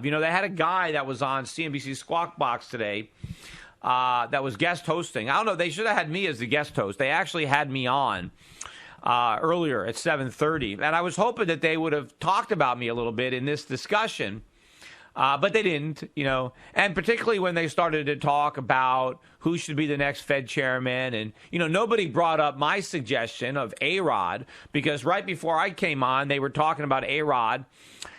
You know, they had a guy that was on CNBC Squawk Box today that was guest hosting. I don't know. They should have had me as the guest host. They actually had me on earlier at 7:30. And I was hoping that they would have talked about me a little bit in this discussion. But they didn't, you know, and particularly when they started to talk about who should be the next Fed chairman. And, you know, nobody brought up my suggestion of A-Rod, because right before I came on, they were talking about A-Rod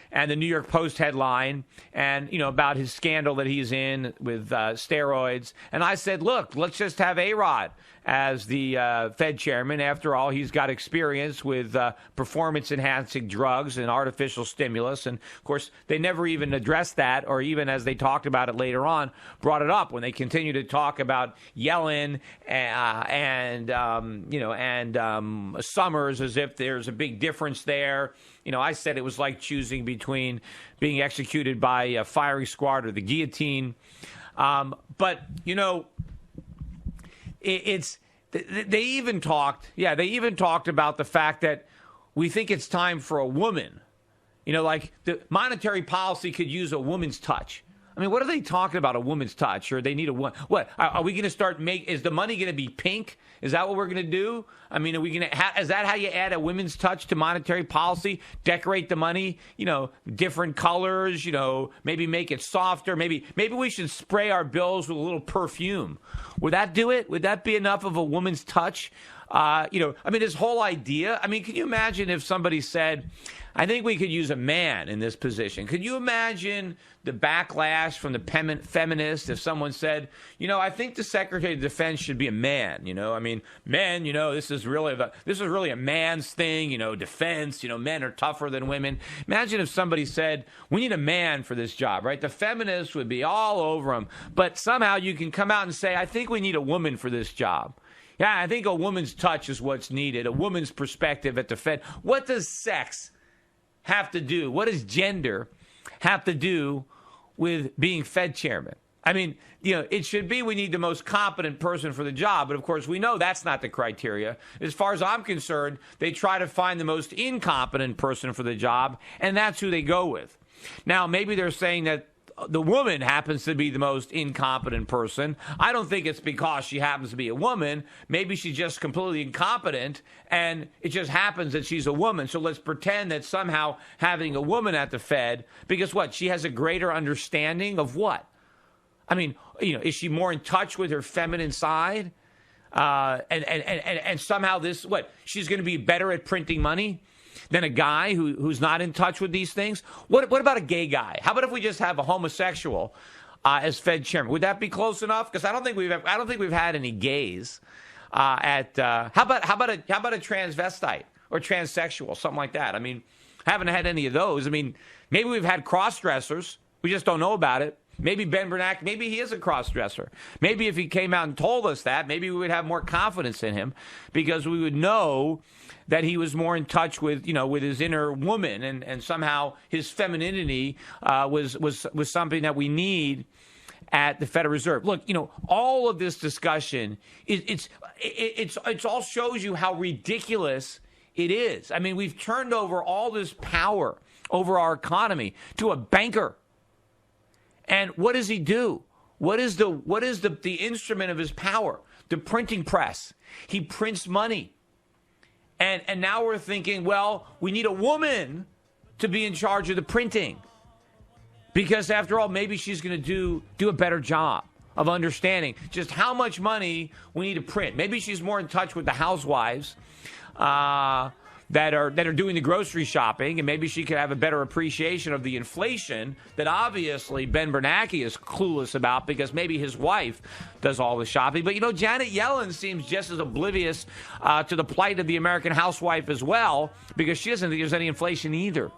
and the New York Post headline and, you know, about his scandal that he's in with steroids. And I said, look, let's just have A-Rod as the Fed chairman. After all, he's got experience with performance-enhancing drugs and artificial stimulus. And, of course, they never even addressed that, or even as they talked about it later on, brought it up when they continued to talk about Yellen and Summers, as if there's a big difference there. You know, I said it was like choosing between being executed by a firing squad or the guillotine. But, you know, they even talked about the fact that we think it's time for a woman. You know, like the monetary policy could use a woman's touch. I mean, what are they talking about, a woman's touch? Or they need a woman? What are we going to start is the money going to be pink? Is that what we're going to do? I mean, are we going to? Is that how you add a women's touch to monetary policy? Decorate the money, you know, different colors. You know, maybe make it softer. Maybe we should spray our bills with a little perfume. Would that do it? Would that be enough of a woman's touch? You know, I mean, this whole idea. I mean, can you imagine if somebody said, I think we could use a man in this position? Could you imagine the backlash from the feminists if someone said, you know, I think the Secretary of Defense should be a man? You know, I mean, men, you know, this is really a man's thing. You know, defense, you know, men are tougher than women. Imagine if somebody said, we need a man for this job, right? The feminists would be all over them. But somehow you can come out and say, I think we need a woman for this job. Yeah, I think a woman's touch is what's needed, a woman's perspective at the Fed. What does sex have to do? What does gender have to do with being Fed chairman? I mean, you know, it should be we need the most competent person for the job. But, of course, we know that's not the criteria. As far as I'm concerned, they try to find the most incompetent person for the job, and that's who they go with. Now, maybe they're saying that the woman happens to be the most incompetent person. I don't think it's because she happens to be a woman. Maybe she's just completely incompetent, and it just happens that she's a woman. So let's pretend that somehow having a woman at the Fed, because what? She has a greater understanding of what? I mean, you know, is she more in touch with her feminine side? And somehow she's going to be better at printing money than a guy who's not in touch with these things? What about a gay guy? How about if we just have a homosexual as Fed chairman? Would that be close enough? Because I don't think we've had any gays how about a transvestite or transsexual, something like that? I mean, haven't had any of those. I mean, maybe we've had cross-dressers. We just don't know about it. Maybe Ben Bernanke, maybe he is a cross-dresser. Maybe if he came out and told us that, maybe we would have more confidence in him, because we would know that he was more in touch with, you know, with his inner woman, and somehow his femininity was something that we need at the Federal Reserve. Look, you know, all of this discussion it's all shows you how ridiculous it is. I mean, we've turned over all this power over our economy to a banker. And what does he do? What is the instrument of his power? The printing press. He prints money. And now we're thinking, well, we need a woman to be in charge of the printing. Because after all, maybe she's going to do a better job of understanding just how much money we need to print. Maybe she's more in touch with the housewives that are doing the grocery shopping, and maybe she could have a better appreciation of the inflation that obviously Ben Bernanke is clueless about, because maybe his wife does all the shopping. But, you know, Janet Yellen seems just as oblivious to the plight of the American housewife as well, because she doesn't think there's any inflation either.